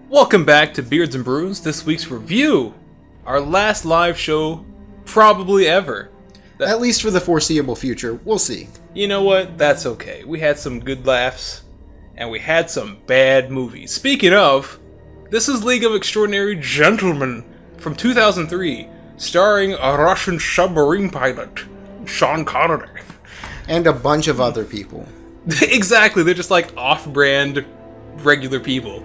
Welcome back to Beards and Brews, this week's review. Our last live show, probably ever. At least for the foreseeable future. We'll see. You know what? That's okay. We had some good laughs, and we had some bad movies. Speaking of, this is League of Extraordinary Gentlemen from 2003, starring a Russian submarine pilot, Sean Connery. And a bunch of other people. Exactly, they're just like off-brand regular people.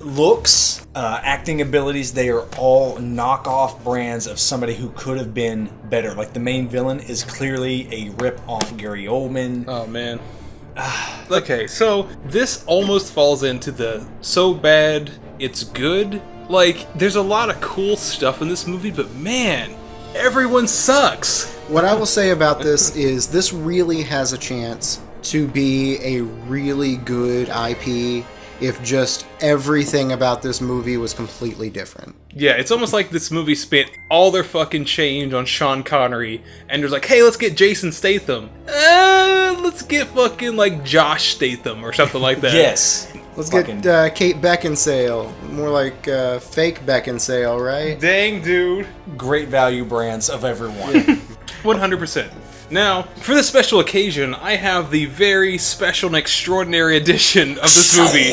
Looks, acting abilities, they are all knockoff brands of somebody who could have been better. Like, the main villain is clearly a rip-off Gary Oldman. Oh, man. Okay, so this almost falls into the so bad it's good. Like, there's a lot of cool stuff in this movie, but man, everyone sucks. What I will say about this is this really has a chance to be a really good IP if just everything about this movie was completely different. Yeah, it's almost like this movie spent all their fucking change on Sean Connery, and there's like, hey, let's get Jason Statham. Let's get fucking, like, Josh Statham or something like that. Yes. Let's get Kate Beckinsale. More like fake Beckinsale, right? Dang, dude. Great value brands of everyone. 100%. Now, for this special occasion, I have the very special and extraordinary edition of this movie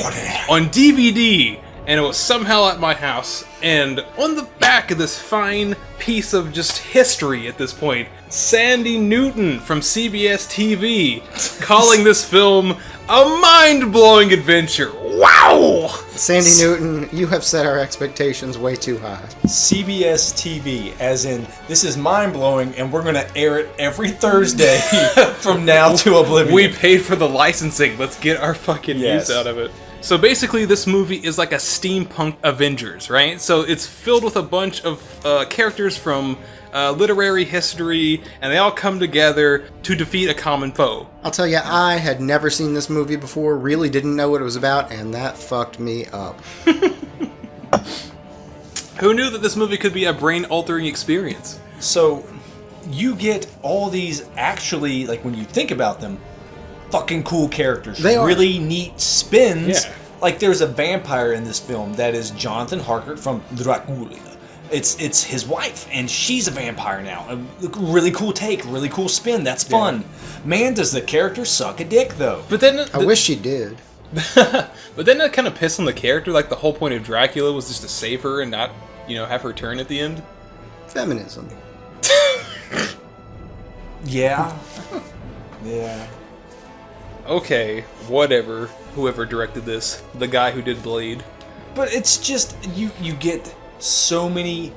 on DVD, and it was somehow at my house. And on the back of this fine piece of just history at this point, Sandy Newton from CBS TV calling this film a mind-blowing adventure. Wow! Sandy Newton, you have set our expectations way too high. CBS TV, as in, this is mind-blowing, and we're going to air it every Thursday from now to oblivion. We paid for the licensing. Let's get our fucking use out of it. So basically, this movie is like a steampunk Avengers, right? So it's filled with a bunch of characters from literary history, and they all come together to defeat a common foe. I'll tell you, I had never seen this movie before, really didn't know what it was about, and that fucked me up. Who knew that this movie could be a brain-altering experience? So, you get all these actually, like, when you think about them, fucking cool characters. They are. Really neat spins. Yeah. Like, there's a vampire in this film that is Jonathan Harker from Dracula. It's his wife, and she's a vampire now. A really cool take, really cool spin. That's fun. Yeah. Man, does the character suck a dick, though. But then I wish she did. But then that kind of pissed on the character. Like, the whole point of Dracula was just to save her and not, have her turn at the end. Feminism. Yeah. Yeah. Okay, whatever. Whoever directed this, the guy who did Blade. But it's just you get so many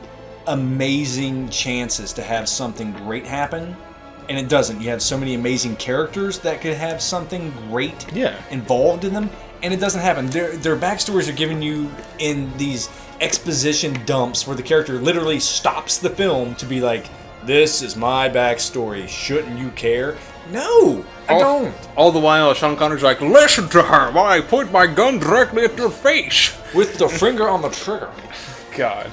amazing chances to have something great happen, and it doesn't. You have so many amazing characters that could have something great involved in them, and it doesn't happen. Their backstories are given you in these exposition dumps where the character literally stops the film to be like, this is my backstory, shouldn't you care? No, I don't. All the while, Sean Connery's like, listen to her while I point my gun directly at your face. With the finger on the trigger. God.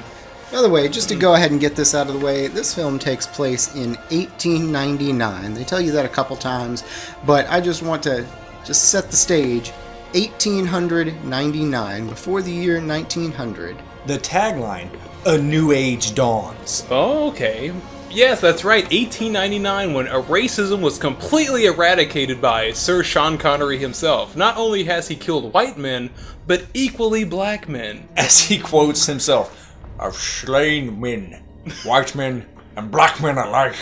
By the way, just to go ahead and get this out of the way, this film takes place in 1899. They tell you that a couple times, but I just want to set the stage. 1899, before the year 1900. The tagline, A New Age Dawns. Oh, okay. Yes, that's right. 1899, when racism was completely eradicated by Sir Sean Connery himself. Not only has he killed white men, but equally black men. As he quotes himself, I've slain men, white men, and black men alike.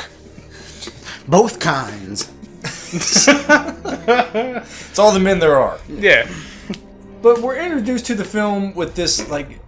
Both kinds. It's all the men there are. Yeah. But we're introduced to the film with this, like,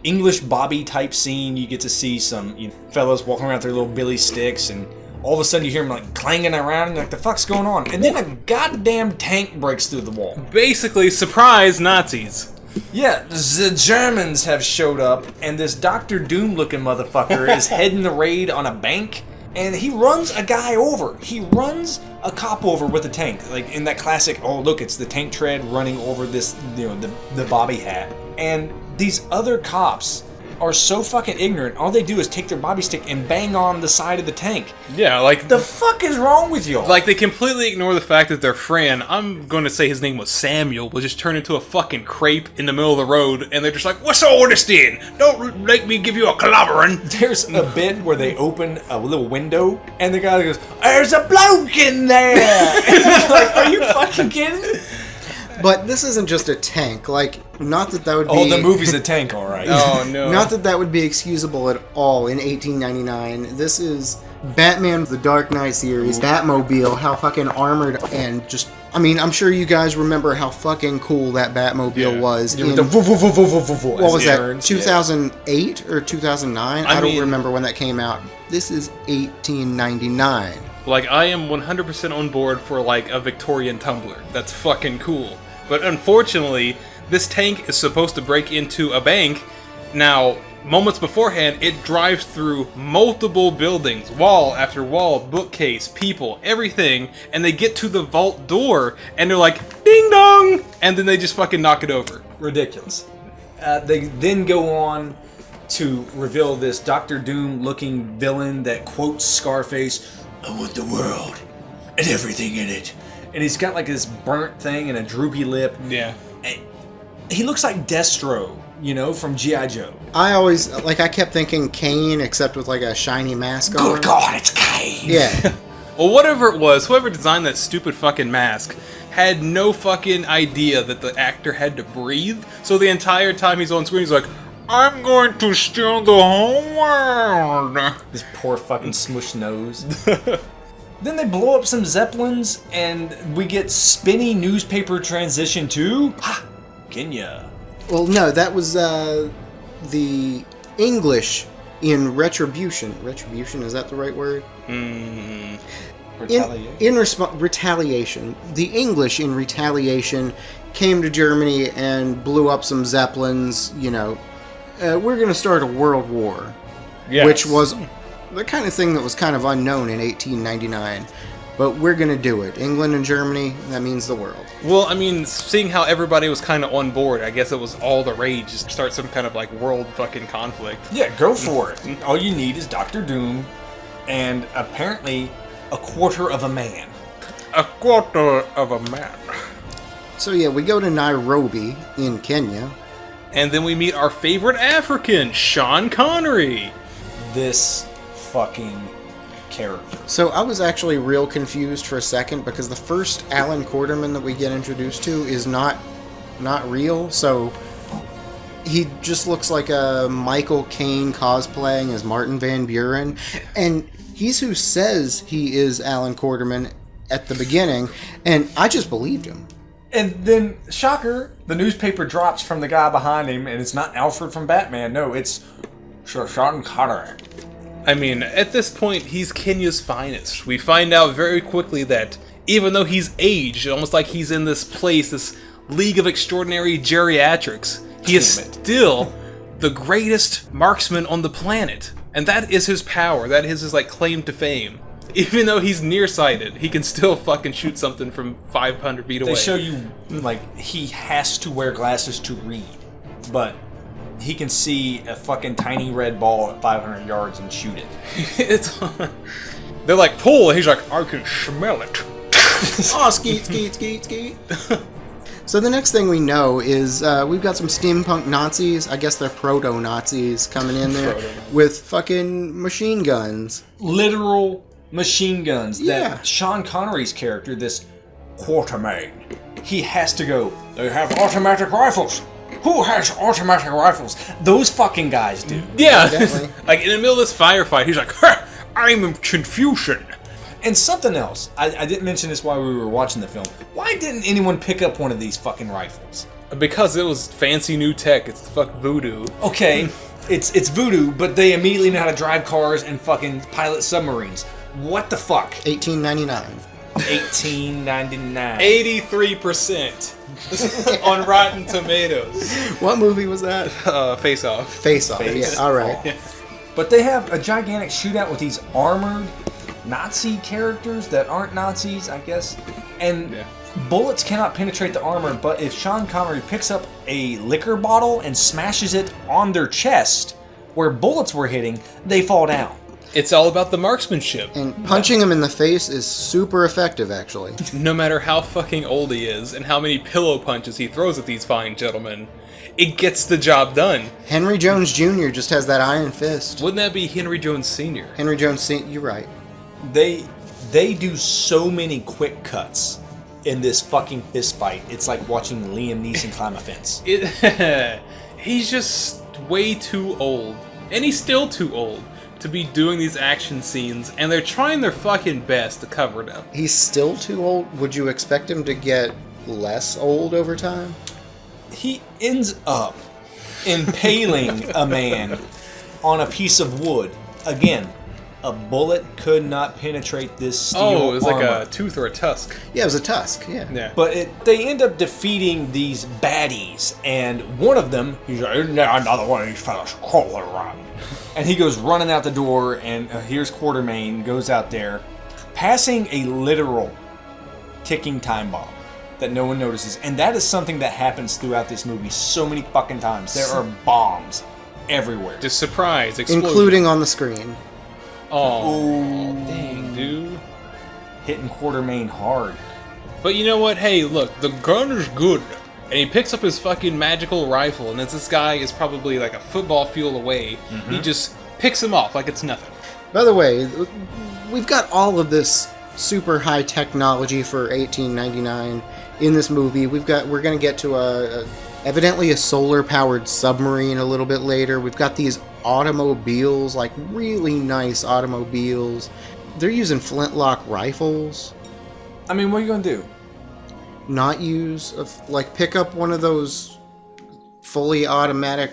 English Bobby type scene. You get to see some fellas walking around with their little billy sticks, and all of a sudden you hear them like clanging around, and you're like, the fuck's going on? And then a goddamn tank breaks through the wall. Basically, surprise Nazis. Yeah, the Germans have showed up, and this Dr. Doom looking motherfucker is heading the raid on a bank, and he runs a guy over. He runs a cop over with a tank, like in that classic, oh look, it's the tank tread running over this, the Bobby hat. And these other cops are so fucking ignorant. All they do is take their bobby stick and bang on the side of the tank. Yeah, like The fuck is wrong with y'all? like they completely ignore the fact that their friend, I'm going to say his name was Samuel, was just turned into a fucking crepe in the middle of the road, and they're just like, "What's all this then? Don't make me give you a clobbering." There's a bit where they open a little window, and the guy goes, "There's a bloke in there." And I'm like, are you fucking kidding? But this isn't just a tank. Like, not that would be... Oh, the movie's a tank, all right. Oh no! Not that would be excusable at all in 1899. This is Batman the Dark Knight series, Batmobile, how fucking armored and just... I mean, I'm sure you guys remember how fucking cool that Batmobile was. Yeah, In, with the what was that, turns, 2008 or 2009? I don't mean- remember when that came out. This is 1899. Like, I am 100% on board for, like, a Victorian tumbler. That's fucking cool. But unfortunately, this tank is supposed to break into a bank. Now, moments beforehand, it drives through multiple buildings, wall after wall, bookcase, people, everything, and they get to the vault door, and they're like, ding dong! And then they just fucking knock it over. Ridiculous. They then go on to reveal this Doctor Doom-looking villain that quotes Scarface, "I want the world and everything in it." And he's got like this burnt thing and a droopy lip. Yeah. And he looks like Destro, you know, from G.I. Joe. I always, like, I kept thinking Kane, except with, like, a shiny mask on. Good God, it's Kane! Yeah. Well, whatever it was, whoever designed that stupid fucking mask had no fucking idea that the actor had to breathe. So the entire time he's on screen, he's like, "I'm going to steal the whole world." This poor fucking smushed nose. Then they blow up some Zeppelins, and we get spinny newspaper transition to Kenya. Well, no, that was the English in Retribution. Retribution, is that the right word? Retaliation. The English in Retaliation came to Germany and blew up some Zeppelins. You know, we're going to start a world war, Yes. which was the kind of thing that was kind of unknown in 1899. But we're going to do it. England and Germany, that means the world. Well, I mean, seeing how everybody was kind of on board, I guess it was all the rage just to start some kind of, like, world fucking conflict. Yeah, go for it. All you need is Doctor Doom and apparently a quarter of a man. A quarter of a man. So yeah, we go to Nairobi in Kenya. And then we meet our favorite African, Sean Connery. This fucking character. So I was actually real confused for a second because the first Alan Quarterman that we get introduced to is not real. So he just looks like a Michael Caine cosplaying as Martin Van Buren, and he's who says he is Alan Quarterman at the beginning, and I just believed him. And then, shocker, the newspaper drops from the guy behind him, and it's not Alfred from Batman. No, it's Sean Connery. I mean, at this point, he's Kenya's finest. We find out very quickly that even though he's aged, almost like he's in this place, this League of Extraordinary Geriatrics, he is still the greatest marksman on the planet. And that is his power. That is his, like, claim to fame. Even though he's nearsighted, he can still fucking shoot something from 500 feet away. They show you, like, he has to wear glasses to read, but he can see a fucking tiny red ball at 500 yards and shoot it. They're like, pull, and he's like, I can smell it. Oh, skeet, skeet, skeet, skeet. So the next thing we know is we've got some steampunk Nazis. I guess they're proto-Nazis coming in there with fucking machine guns. Literal machine guns Yeah. that Sean Connery's character, this Quartermain, he has to go, they have automatic rifles. Who has automatic rifles? Those fucking guys do. Yeah, Definitely. like in the middle of this firefight, he's like, I'm Confucian. And something else, I didn't mention this while we were watching the film. Why didn't anyone pick up one of these fucking rifles? Because it was fancy new tech. It's the fuck voodoo. Okay, it's voodoo, but they immediately know how to drive cars and fucking pilot submarines. What the fuck? 1899. 1899. 83% on Rotten Tomatoes. What movie was that? Face Off. Face Off. Face Yeah, all right. Off. But they have a gigantic shootout with these armored Nazi characters that aren't Nazis, I guess. And bullets cannot penetrate the armor, but if Sean Connery picks up a liquor bottle and smashes it on their chest, where bullets were hitting, they fall down. It's all about the marksmanship. And punching him in the face is super effective, actually. No matter how fucking old he is and how many pillow punches he throws at these fine gentlemen, it gets the job done. Henry Jones Jr. just has that iron fist. Wouldn't that be Henry Jones Sr.? Henry Jones Sr., you're right. They do so many quick cuts in this fucking fist fight. It's like watching Liam Neeson climb a fence. He's just way too old. And he's still too old to be doing these action scenes, and they're trying their fucking best to cover it up. He's still too old? Would you expect him to get less old over time? He ends up impaling a man on a piece of wood. Again, a bullet could not penetrate this steel armor. Oh, it was like a tooth or a tusk. Yeah, it was a tusk, yeah. But they end up defeating these baddies, and one of them, he's like, another one of these fellas crawling around. And he goes running out the door, and here's Quartermain, goes out there, passing a literal ticking time bomb that no one notices. And that is something that happens throughout this movie so many fucking times. There are bombs everywhere. Just surprise, explosion. Including on the screen. Oh, dang, dude. Hitting Quartermain hard. But you know what? Hey, look, the gun is good. And he picks up his fucking magical rifle, and as this guy is probably like a football field away, he just picks him off like it's nothing. By the way, we've got all of this super high technology for 1899 in this movie. We're going to get to evidently a solar-powered submarine a little bit later. We've got these automobiles, like really nice automobiles. They're using flintlock rifles. I mean, what are you going to do? Not use, like pick up one of those fully automatic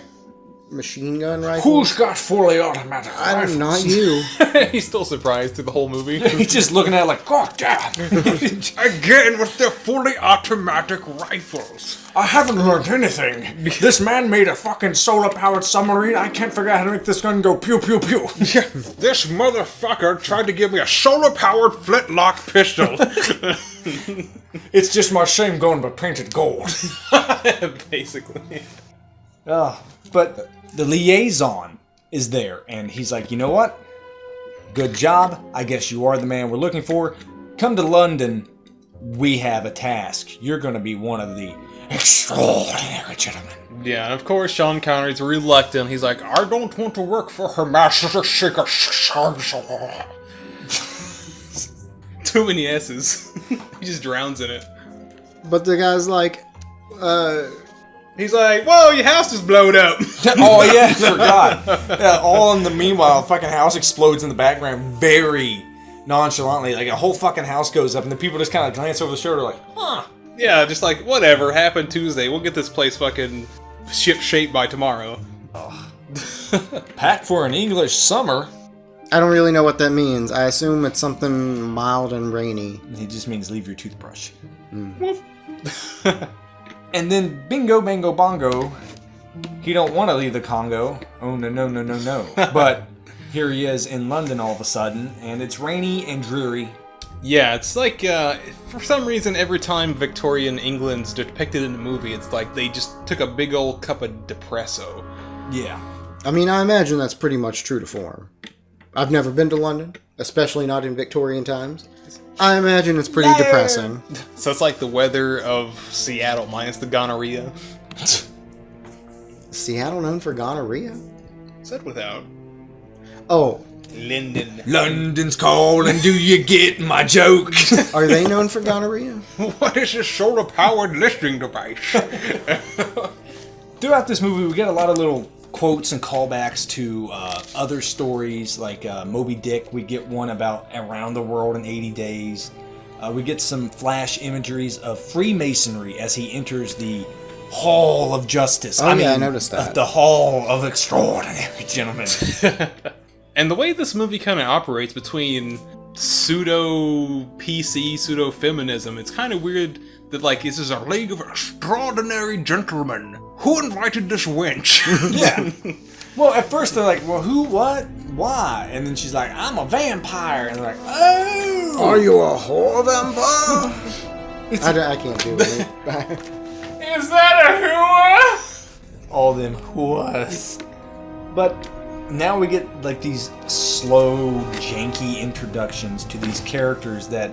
machine gun rifles. Who's got fully automatic rifles? Not you. He's still surprised through the whole movie. He's just looking at it like, God damn! Again with their fully automatic rifles. I haven't learned anything. This man made a fucking solar-powered submarine. I can't figure out how to make this gun go pew pew pew. This motherfucker tried to give me a solar-powered flintlock pistol. It's just my same gun but painted gold. Basically. But the liaison is there, and he's like, you know what? Good job. I guess you are the man we're looking for. Come to London. We have a task. You're going to be one of the extraordinary gentlemen. Yeah, and of course Sean Connery's reluctant. He's like, I don't want to work for Her Majesty's Too many S's. He just drowns in it. But the guy's like, He's like, whoa, your house is blown up. Oh, yeah, I forgot. Yeah, all in the meanwhile, a fucking house explodes in the background very nonchalantly. Like, a whole fucking house goes up, and the people just kind of glance over the shoulder like, huh. Yeah, just like, whatever, happened Tuesday. We'll get this place fucking ship-shape by tomorrow. Packed for an English summer. I don't really know what that means. I assume it's something mild and rainy. It just means leave your toothbrush. And then bingo, bango, bongo. He don't want to leave the Congo. Oh, no. But here he is in London all of a sudden, and it's rainy and dreary. Yeah, it's like, for some reason, every time Victorian England's depicted in the movie, it's like they just took a big old cup of depresso. Yeah. I mean, I imagine that's pretty much true to form. I've never been to London, especially not in Victorian times. I imagine it's pretty depressing. So it's like the weather of Seattle minus the gonorrhea. Seattle known for gonorrhea? Said without. Oh. London. London's calling, do you get my joke? Are they known for gonorrhea? What is this solar-powered listening device? Throughout this movie, we get a lot of little quotes and callbacks to other stories, like Moby Dick. We get one about around the world in 80 days. We get some flash imageries of Freemasonry as he enters the Hall of Justice. I noticed that. The Hall of Extraordinary Gentlemen. And the way this movie kind of operates between pseudo-PC, pseudo-feminism, it's kind of weird that, like, this is a league of extraordinary gentlemen. Who invited this wench? Yeah. Well, at first they're like, well, who, what, why? And then she's like, I'm a vampire. And they're like, oh! Are you a whore vampire? I can't do it. Is that a whore? All them whoas. But now we get like these slow, janky introductions to these characters that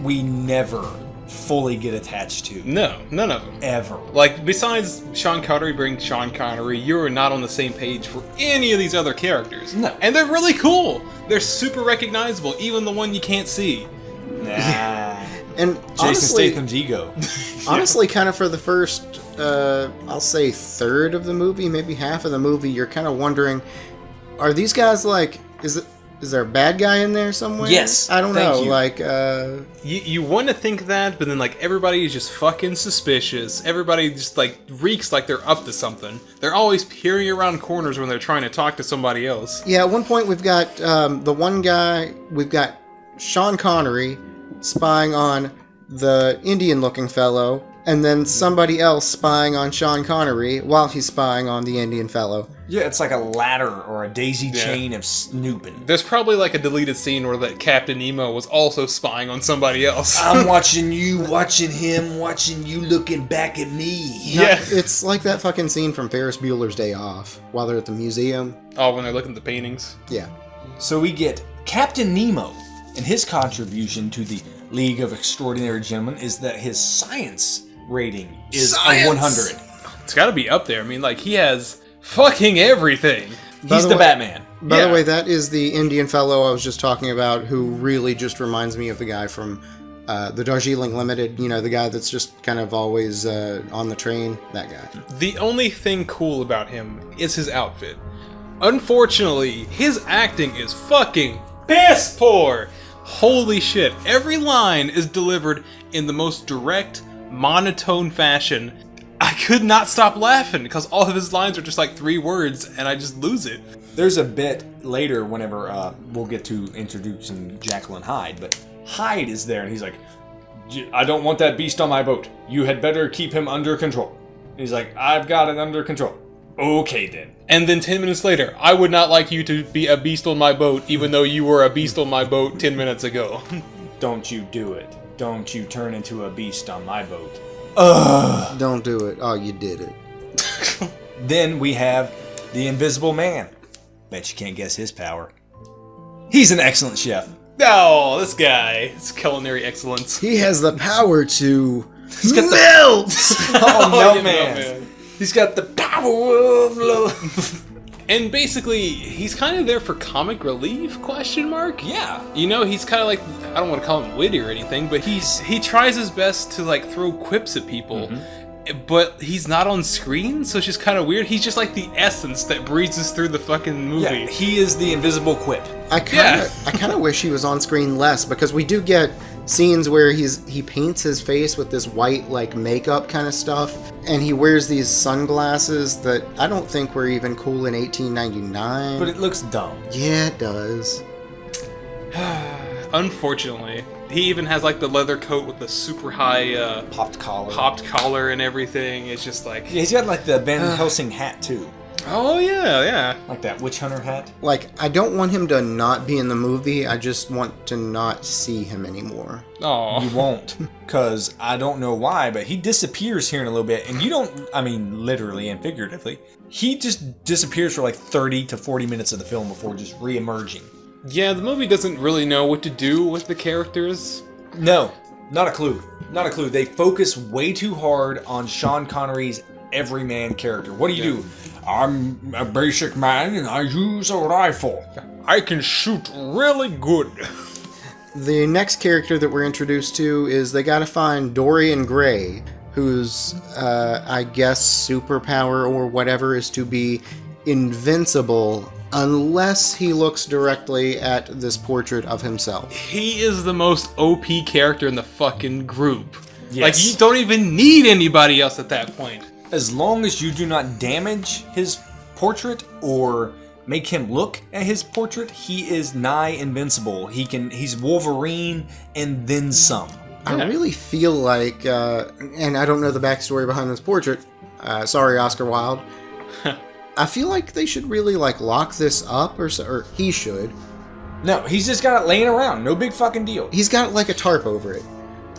we never fully get attached to. No, none of them. Ever. Like, besides Sean Connery being Sean Connery, you're not on the same page for any of these other characters. No. And they're really cool. They're super recognizable, even the one you can't see. Nah. And Jason honestly, Statham's ego. honestly, kind of for the first, I'll say third of the movie, maybe half of the movie, you're kind of wondering, are these guys like, is there a bad guy in there somewhere? Yes, I don't thank know. you. Like, You want to think that, but then, like, everybody is just fucking suspicious. Everybody just, like, reeks like they're up to something. They're always peering around corners when they're trying to talk to somebody else. yeah, at one point we've got the one guy, we've got Sean Connery spying on the Indian-looking fellow, and then somebody else spying on Sean Connery while he's spying on the Indian fellow. Yeah, it's like a ladder or a daisy chain of snooping. There's probably, like, a deleted scene where that Captain Nemo was also spying on somebody else. I'm watching you, watching him, watching you looking back at me. Yeah. It's like that fucking scene from Ferris Bueller's Day Off, while they're at the museum. Oh, when they're looking at the paintings. Yeah. So we get Captain Nemo, and his contribution to the League of Extraordinary Gentlemen is that his science rating is a 100. It's gotta be up there. I mean, like, he has fucking everything. He's the Batman. By Yeah. the way, that is the Indian fellow I was just talking about, who really just reminds me of the guy from the Darjeeling Limited. You know, the guy that's just kind of always on the train. That guy. The only thing cool about him is his outfit. Unfortunately, his acting is fucking piss poor. Holy shit. Every line is delivered in the most direct, monotone fashion. I could not stop laughing because all of his lines are just like 3 words and I just lose it. There's a bit later whenever we'll get to introducing Jekyll and Hyde, but Hyde is there and he's like, I don't want that beast on my boat. You had better keep him under control. He's like, I've got it under control. Okay then. And then 10 minutes later, I would not like you to be a beast on my boat even though you were a beast on my boat 10 minutes ago. Don't you do it. Don't you turn into a beast on my boat. Don't do it. Oh, you did it. Then we have the Invisible Man. Bet you can't guess his power. He's an excellent chef. Oh, this guy. It's culinary excellence. He has the power to got the- melt. Oh, no, you know, man. He's got the power of love. And basically, he's kind of there for comic relief, question mark? Yeah. You know, he's kind of like, I don't want to call him witty or anything, but he tries his best to like throw quips at people, but he's not on screen, so it's just kind of weird. He's just like the essence that breezes through the fucking movie. Yeah, he is the invisible quip. I kind of wish he was on screen less, because we do get scenes where he paints his face with this white like makeup kind of stuff, and he wears these sunglasses that I don't think were even cool in 1899. But it looks dumb. Yeah, it does. Unfortunately, he even has like the leather coat with the super high Popped collar and everything. It's just like, Yeah, he's got like the Van Helsing hat too. oh yeah. Like that witch hunter hat. Like, I don't want him to not be in the movie. I just want to not see him anymore. Oh, You won't. Because I don't know why, but he disappears here in a little bit. And you don't, I mean, literally and figuratively. He just disappears for like 30 to 40 minutes of the film before just re-emerging. yeah. The movie doesn't really know what to do with the characters. No, not a clue. Not a clue. They focus way too hard on Sean Connery's everyman character. What do you do? I'm a basic man and I use a rifle. I can shoot really good. The next character that we're introduced to is they gotta find Dorian Gray, whose, I guess, superpower or whatever is to be invincible unless he looks directly at this portrait of himself. He is the most OP character in the fucking group. Yes. Like, you don't even need anybody else at that point. As long as you do not damage his portrait or make him look at his portrait, he is nigh invincible. He's Wolverine and then some. I really feel like, and I don't know the backstory behind this portrait, sorry Oscar Wilde, I feel like they should really like lock this up, or he should. No, he's just got it laying around. No big fucking deal. He's got like a tarp over it.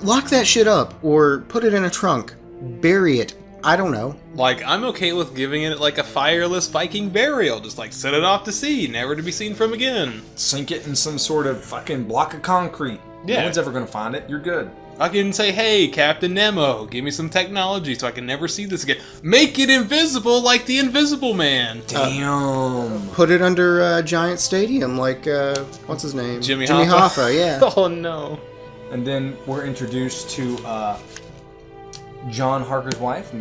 Lock that shit up, or put it in a trunk. Bury it. I don't know. Like, I'm okay with giving it like a fireless Viking burial. Just like set it off to sea, never to be seen from again. Sink it in some sort of fucking block of concrete. Yeah. No one's ever gonna find it. You're good. I can say, hey, Captain Nemo, give me some technology so I can never see this again. Make it invisible like the Invisible Man. Damn. Put it under a giant stadium like, what's his name? Jimmy Hoffa, yeah. Oh, no. And then we're introduced to John Harker's wife,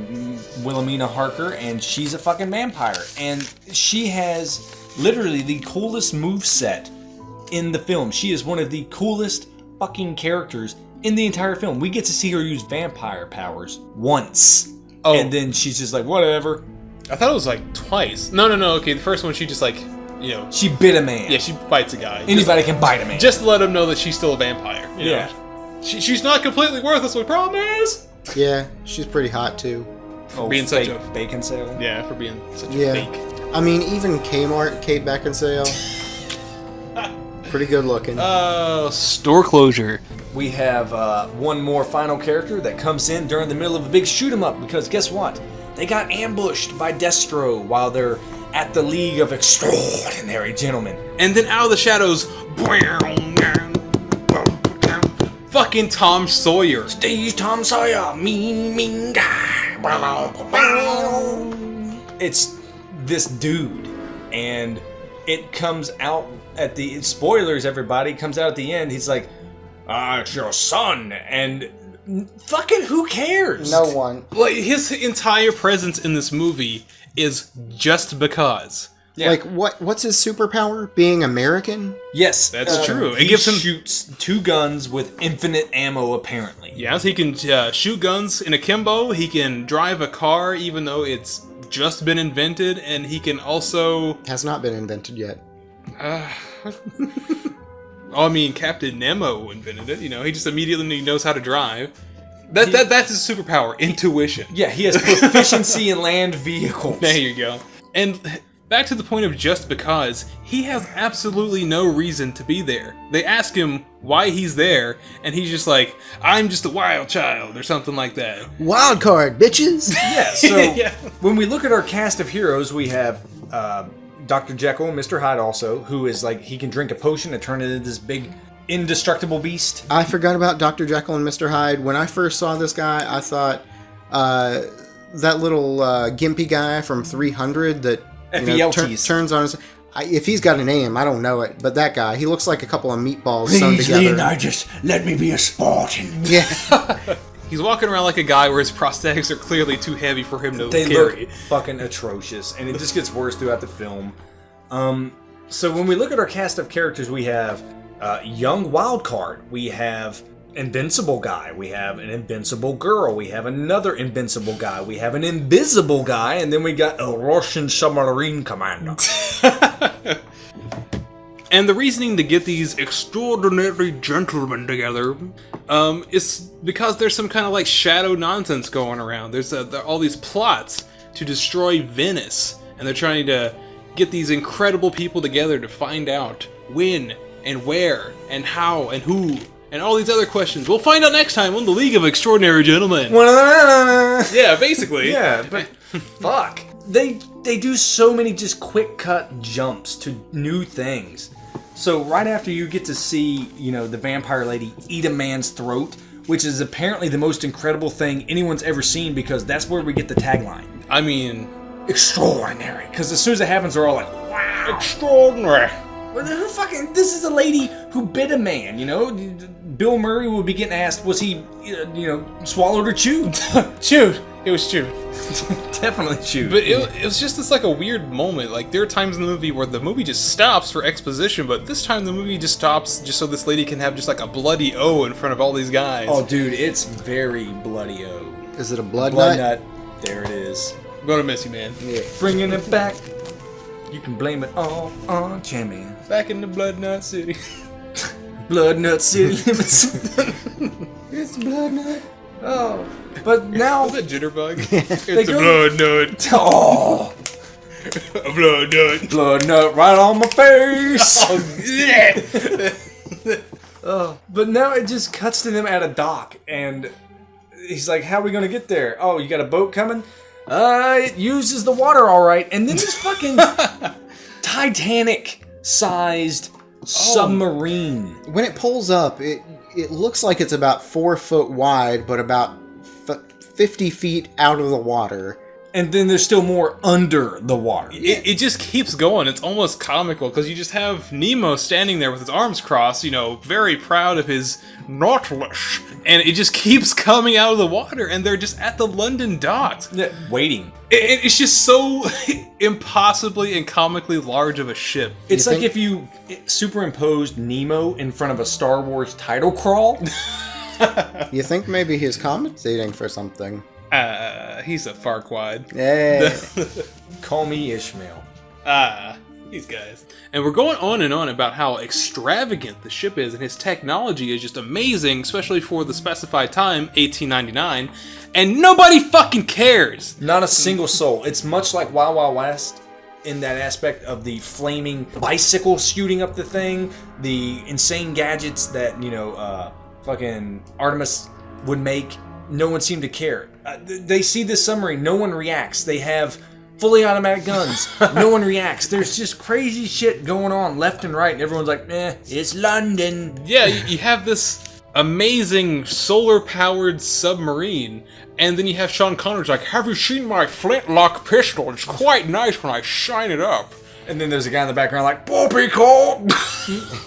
Wilhelmina Harker, and she's a fucking vampire. And she has literally the coolest moveset in the film. She is one of the coolest fucking characters in the entire film. We get to see her use vampire powers once. Oh. And then she's just like, whatever. I thought it was like twice. No. Okay, the first one, she just like, you know. She bit a man. Yeah, she bites a guy. Anybody can bite a man. Just to let him know that she's still a vampire. You Yeah. know? She's not completely worthless, we promise! Yeah, she's pretty hot too. Being such a bacon sale. Yeah, for being such a Yeah. fake. I mean, even Kmart, Kate Beckinsale, pretty good looking. Store closure. We have one more final character that comes in during the middle of a big shoot 'em up because guess what? They got ambushed by Destro while they're at the League of Extraordinary Gentlemen. And then out of the shadows, fucking Tom Sawyer. Steve Tom Sawyer, mean guy. It's this dude, and it comes out at the spoilers. Everybody comes out at the end. He's like, it's your son, and fucking who cares? No one. Like, his entire presence in this movie is just because. Yeah. Like, what's his superpower? Being American? Yes, That's true. It He gives him- shoots 2 guns with infinite ammo. Apparently, Yes, he can shoot guns in akimbo, he can drive a car even though it's just been invented, and he can also... Has not been invented yet. I mean, Captain Nemo invented it, you know, he just immediately knows how to drive. That's his superpower, intuition. Yeah, he has proficiency in land vehicles. There you go. And back to the point of just because, he has absolutely no reason to be there. They ask him why he's there, and he's just like, I'm just a wild child, or something like that. Wild card, bitches! Yeah, so Yeah. when we look at our cast of heroes, we have Dr. Jekyll and Mr. Hyde also, who is like, he can drink a potion and turn it into this big indestructible beast. I forgot about Dr. Jekyll and Mr. Hyde. When I first saw this guy, I thought that little gimpy guy from 300 that turns on his... if he's got a name, I don't know it, but that guy, he looks like a couple of meatballs sewn together. just let me be a Spartan. Yeah. He's walking around like a guy where his prosthetics are clearly too heavy for him to They carry. look fucking atrocious, and it just gets worse throughout the film. So when we look at our cast of characters, we have young Wildcard, we have Invincible guy, we have an Invincible girl, we have another Invincible guy, we have an Invisible guy, and then we got a Russian submarine commander. And the reasoning to get these extraordinary gentlemen together is because there's some kind of like shadow nonsense going around. There's there are all these plots to destroy Venice, and they're trying to get these incredible people together to find out when and where and how and who and all these other questions. We'll find out next time on the League of Extraordinary Gentlemen. Yeah, basically. Yeah, but fuck. They do so many just quick cut jumps to new things. So right after you get to see, you know, the vampire lady eat a man's throat, which is apparently the most incredible thing anyone's ever seen, because that's where we get the tagline. I mean, Extraordinary. Because as soon as it happens, they're all like, wow. extraordinary. Well, who fucking, this is a lady who bit a man, you know? Bill Murray would be getting asked, was he, you know, swallowed or chewed? Chewed. It was chewed. Definitely chewed. But it was just this like a weird moment. Like, there are times in the movie where the movie just stops for exposition, but this time the movie just stops just so this lady can have just like a bloody O in front of all these guys. Oh, dude, it's very bloody O. Is it a blood Blood nut? nut. There it is. I'm gonna miss you, man. Yeah. Bringing it back. You can blame it all on Jamie. Back in the Blood Nut City. Blood Nut City Limits. It's blood nut. Oh, but now. Is that Jitterbug? They It's a go- blood nut. Oh, A blood nut. blood nut right on my face. Oh, yeah. But now it just cuts to them at a dock, and he's like, how are we going to get there? Oh, you got a boat coming? It uses the water all right. And then this fucking Titanic-sized submarine. When it pulls up, it looks like it's about 4 foot wide, but about 50 feet out of the water. And then there's still more under the water. It just keeps going. It's almost comical because you just have Nemo standing there with his arms crossed, very proud of his Nautilus. And it just keeps coming out of the water, and they're just at the London docks. Yeah, waiting. It's just so impossibly and comically large of a ship. It's like if you superimposed Nemo in front of a Star Wars title crawl. You think maybe he's compensating for something? He's a Farquaad. Hey. Call me Ishmael. These guys. And we're going on and on about how extravagant the ship is, and his technology is just amazing, especially for the specified time, 1899, and nobody fucking cares! Not a single soul. It's much like Wild Wild West in that aspect of the flaming bicycle shooting up the thing, the insane gadgets that, fucking Artemis would make. No one seemed to care. They see this submarine, no one reacts. They have fully automatic guns, no one reacts. There's just crazy shit going on left and right, and everyone's like, it's London. Yeah, you have this amazing solar-powered submarine, and then you have Sean Connery's like, have you seen my flintlock pistol? It's quite nice when I shine it up. And then there's a guy in the background like, poppycock!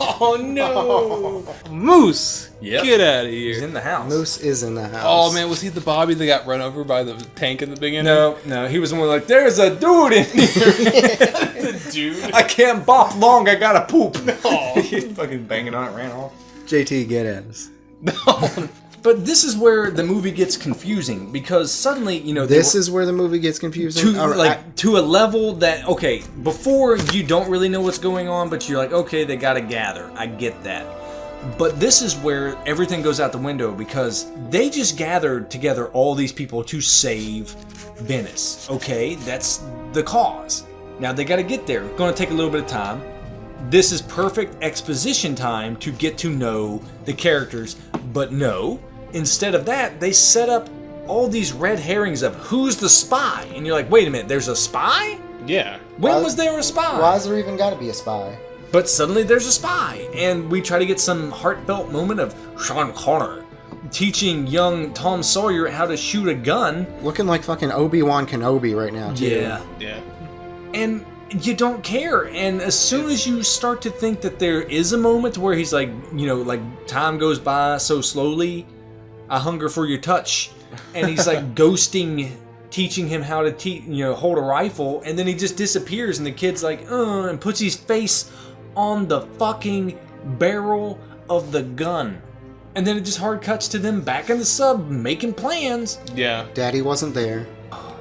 Oh no! Moose! Yep. Get out of here. He's in the house. Moose is in the house. Oh man, was he the Bobby that got run over by the tank in the beginning? No, he was the one like, there's a dude in here. The dude? I can't bop long, I gotta poop. No. He's fucking banging on it, ran off. JT, get us. No. But this is where the movie gets confusing, because suddenly, This is where the movie gets confusing? to a level that, okay, before you don't really know what's going on, but you're like, okay, they gotta gather. I get that. But this is where everything goes out the window, because they just gathered together all these people to save Venice. Okay, that's the cause. Now they gotta get there. It's gonna take a little bit of time. This is perfect exposition time to get to know the characters, but no. Instead of that, they set up all these red herrings of who's the spy, and you're like, wait a minute, there's a spy? Yeah. When was there a spy? Why is there even got to be a spy? But suddenly there's a spy, and we try to get some heartfelt moment of Sean Connery teaching young Tom Sawyer how to shoot a gun. Looking like fucking Obi-Wan Kenobi right now, too. Yeah. And you don't care, and as soon as you start to think that there is a moment where he's like, like time goes by so slowly, I hunger for your touch, and he's like ghosting, teaching him how to hold a rifle, and then he just disappears, and the kid's like, and puts his face on the fucking barrel of the gun, and then it just hard cuts to them back in the sub making plans. Yeah. Daddy wasn't there.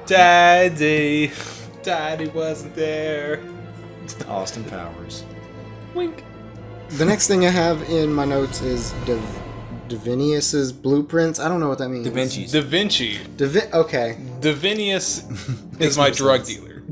Daddy wasn't there. Austin Powers. Wink. The next thing I have in my notes is Divinius's blueprints. I don't know what that means. Da Vinci's. Da Vinci. Okay. Divinius is my drug dealer.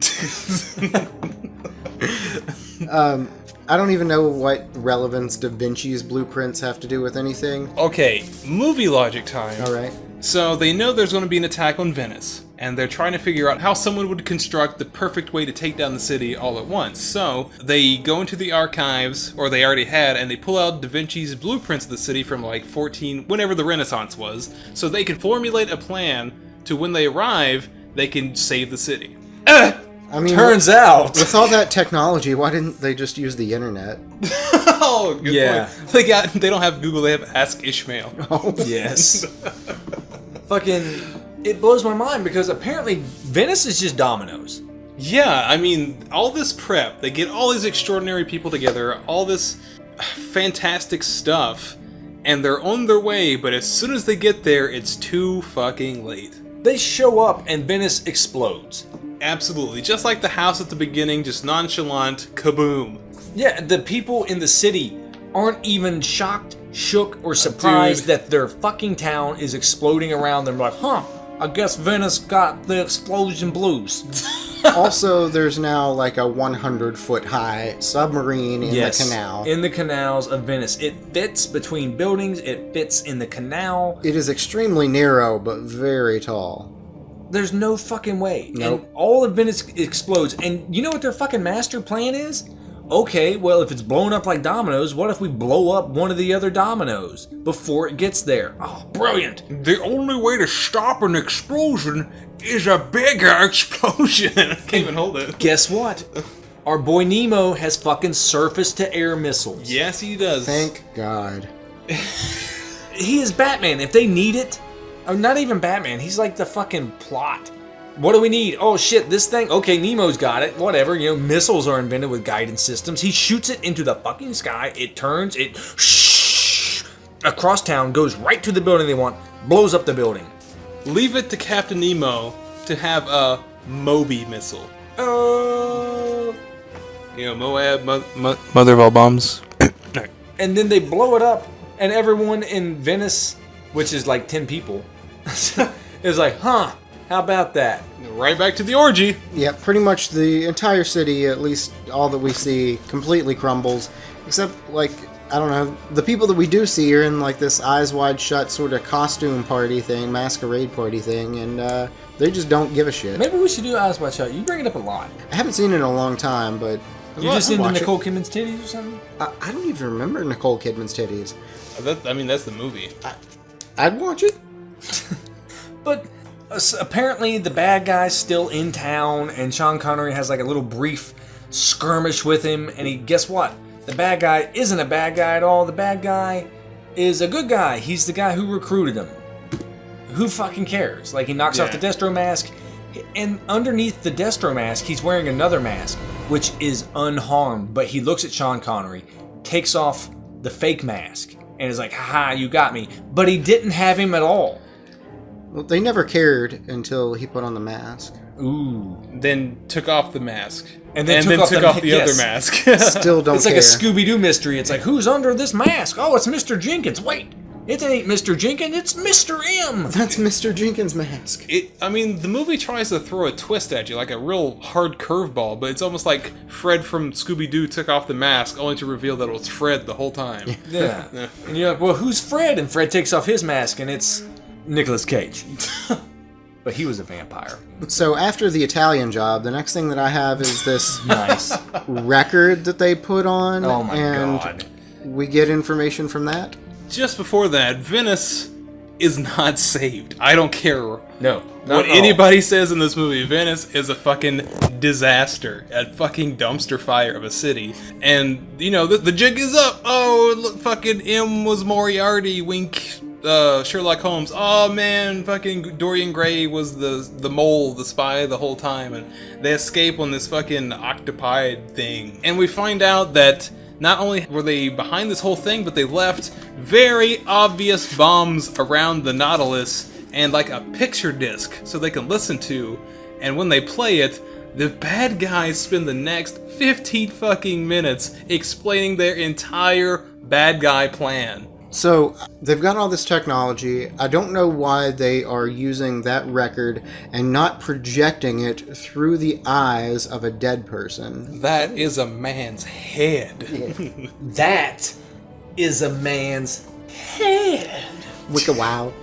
I don't even know what relevance Da Vinci's blueprints have to do with anything. Okay, movie logic time. All right. So they know there's going to be an attack on Venice, and they're trying to figure out how someone would construct the perfect way to take down the city all at once. So they go into the archives, or they already had, and they pull out Da Vinci's blueprints of the city from like whenever the Renaissance was, so they can formulate a plan to when they arrive, they can save the city. I mean, Turns out, with all that technology, why didn't they just use the internet? Oh, good point. They don't have Google, they have Ask Ishmael. Oh, yes. Fucking, it blows my mind because apparently Venice is just dominoes. Yeah, I mean, all this prep, they get all these extraordinary people together, all this fantastic stuff, and they're on their way, but as soon as they get there, it's too fucking late. They show up and Venice explodes. Absolutely. Just like the house at the beginning, just nonchalant, kaboom. Yeah, the people in the city aren't even shocked, shook, or surprised that their fucking town is exploding around them. Like, I guess Venice got the explosion blues. Also, there's now like a 100-foot high submarine in the canal. In the canals of Venice. It fits between buildings. It fits in the canal. It is extremely narrow, but very tall. There's no fucking way. Nope. And all of Venice explodes. And you know what their fucking master plan is? Okay, well, if it's blown up like dominoes, what if we blow up one of the other dominoes before it gets there? Oh, brilliant. The only way to stop an explosion is a bigger explosion. I can't even hold it. Guess what? Our boy Nemo has fucking surface-to-air missiles. Yes, he does. Thank God. He is Batman. If they need it... Oh, not even Batman. He's like the fucking plot. What do we need? Oh shit, this thing? Okay, Nemo's got it. Whatever, you know, missiles are invented with guidance systems. He shoots it into the fucking sky. It turns, across town, goes right to the building they want, blows up the building. Leave it to Captain Nemo to have a Moby missile. You know, Moab, mother of all bombs. And then they blow it up, and everyone in Venice, which is like 10 people, is like, huh, how about that? Right back to the orgy. Yeah, pretty much the entire city, at least all that we see, completely crumbles. Except, like, I don't know, the people that we do see are in, like, this eyes wide shut sort of costume party thing, masquerade party thing, and they just don't give a shit. Maybe we should do Eyes Wide Shut. You bring it up a lot. I haven't seen it in a long time, but... You just into Nicole Kidman's titties or something? I don't even remember Nicole Kidman's titties. That's the movie. I'd watch it. But apparently the bad guy's still in town, and Sean Connery has like a little brief skirmish with him, and guess what? The bad guy isn't a bad guy at all. The bad guy is a good guy. He's the guy who recruited him. Who fucking cares? Like, he knocks off the Destro mask, and underneath the Destro mask, he's wearing another mask, which is unharmed, but he looks at Sean Connery, takes off the fake mask, and is like, haha, you got me. But he didn't have him at all. Well, they never cared until he put on the mask. Ooh. Then took off the mask. And then took off the other mask. Still don't It's care. like a Scooby-Doo mystery. It's like, who's under this mask? Oh, it's Mr. Jenkins. Wait, it ain't Mr. Jenkins, it's Mr. M. That's Mr. Jenkins' mask. I mean, the movie tries to throw a twist at you, like a real hard curveball, but it's almost like Fred from Scooby-Doo took off the mask, only to reveal that it was Fred the whole time. Yeah. And you're like, well, who's Fred? And Fred takes off his mask, and it's Nicolas Cage. But he was a vampire. So after the Italian job, the next thing that I have is this Nice. record that they put on. Oh my and god. we get information from that. Just before that, Venice is not saved. I don't care No. what anybody says in this movie. Venice is a fucking disaster, a fucking dumpster fire of a city. And, you know, the jig is up. Oh, look, fucking M was Moriarty, wink. Sherlock Holmes. Oh man, fucking Dorian Gray was the mole, the spy the whole time, and they escape on this fucking octopi thing. And we find out that not only were they behind this whole thing, but they left very obvious bombs around the Nautilus and like a picture disc so they can listen to. And when they play it, the bad guys spend the next 15 fucking minutes explaining their entire bad guy plan. So they've got all this technology. I don't know why they are using that record and not projecting it through the eyes of a dead person. That is a man's head. That is a man's head. Wicka wow.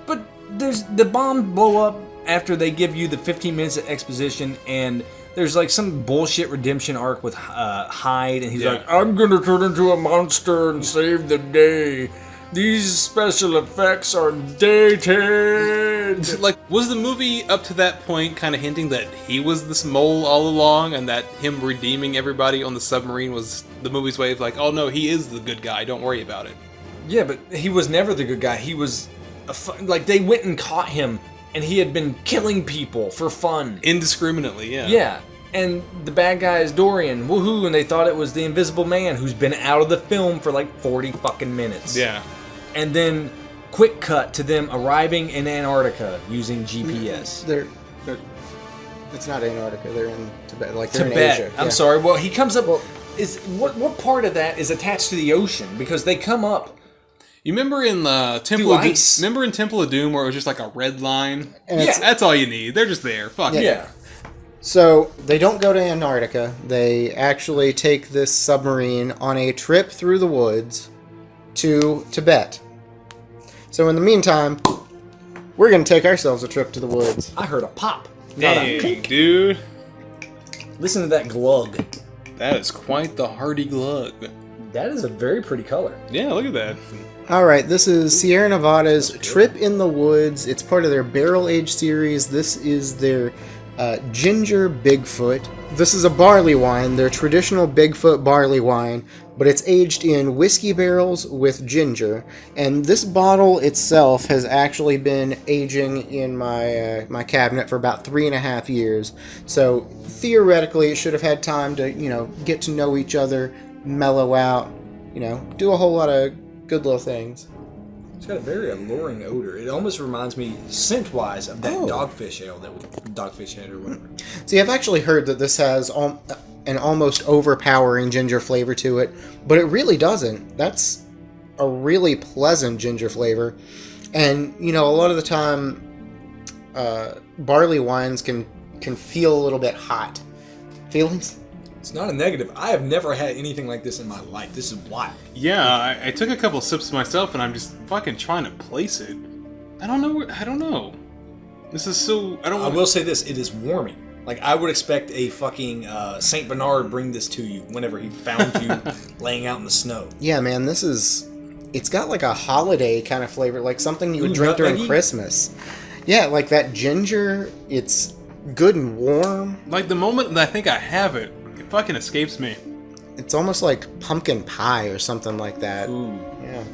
But there's the bomb blow up after they give you the 15 minutes of exposition, and there's like some bullshit redemption arc with Hyde, and he's like, I'm gonna turn into a monster and save the day. These special effects are dated. Like, was the movie up to that point kind of hinting that he was this mole all along, and that him redeeming everybody on the submarine was the movie's way of like, oh no, he is the good guy, don't worry about it. Yeah, but he was never the good guy. He was like, they went and caught him, and he had been killing people for fun. Indiscriminately, yeah. Yeah, and the bad guy is Dorian, woohoo, and they thought it was the Invisible Man who's been out of the film for like 40 fucking minutes. Yeah. And then, quick cut to them arriving in Antarctica using GPS. It's not Antarctica, they're in Tibet, like they're Tibet. in Asia. I'm sorry, well, he comes up, what part of that is attached to the ocean? Because they come up You remember in the remember in Temple of Doom where it was just like a red line? And Yeah. That's all you need. They're just there. Fuck it. Yeah. So they don't go to Antarctica. They actually take this submarine on a trip through the woods to Tibet. So in the meantime, we're going to take ourselves a trip to the woods. I heard a pop. Not a Hey, clink. dude. Listen to that glug. That is quite the hearty glug. That is a very pretty color. Yeah, look at that. All right, this is Sierra Nevada's Trip in the Woods. It's part of their Barrel Age series. This is their Ginger Bigfoot. This is a barley wine, their traditional Bigfoot barley wine, but it's aged in whiskey barrels with ginger. And this bottle itself has actually been aging in my cabinet for about 3.5 years. So theoretically, it should have had time to, get to know each other, mellow out, do a whole lot of good little things. It's got a very alluring odor. It almost reminds me, scent-wise, of that Dogfish Ale that Dogfish had or whatever. See, I've actually heard that this has an almost overpowering ginger flavor to it, but it really doesn't. That's a really pleasant ginger flavor. And, a lot of the time, barley wines can feel a little bit hot. Feelings? It's not a negative. I have never had anything like this in my life. This is wild. Yeah, I took a couple sips myself, and I'm just fucking trying to place it. I don't know. This is so... I will say this. It is warming. Like, I would expect a fucking St. Bernard bring this to you whenever he found you laying out in the snow. Yeah, man, this is... It's got like a holiday kind of flavor, like something you would drink during nutmeggy? Christmas. Yeah, like that ginger, it's good and warm. Like, the moment that I think I have it, it fucking escapes me. It's almost like pumpkin pie or something like that. Ooh. Yeah.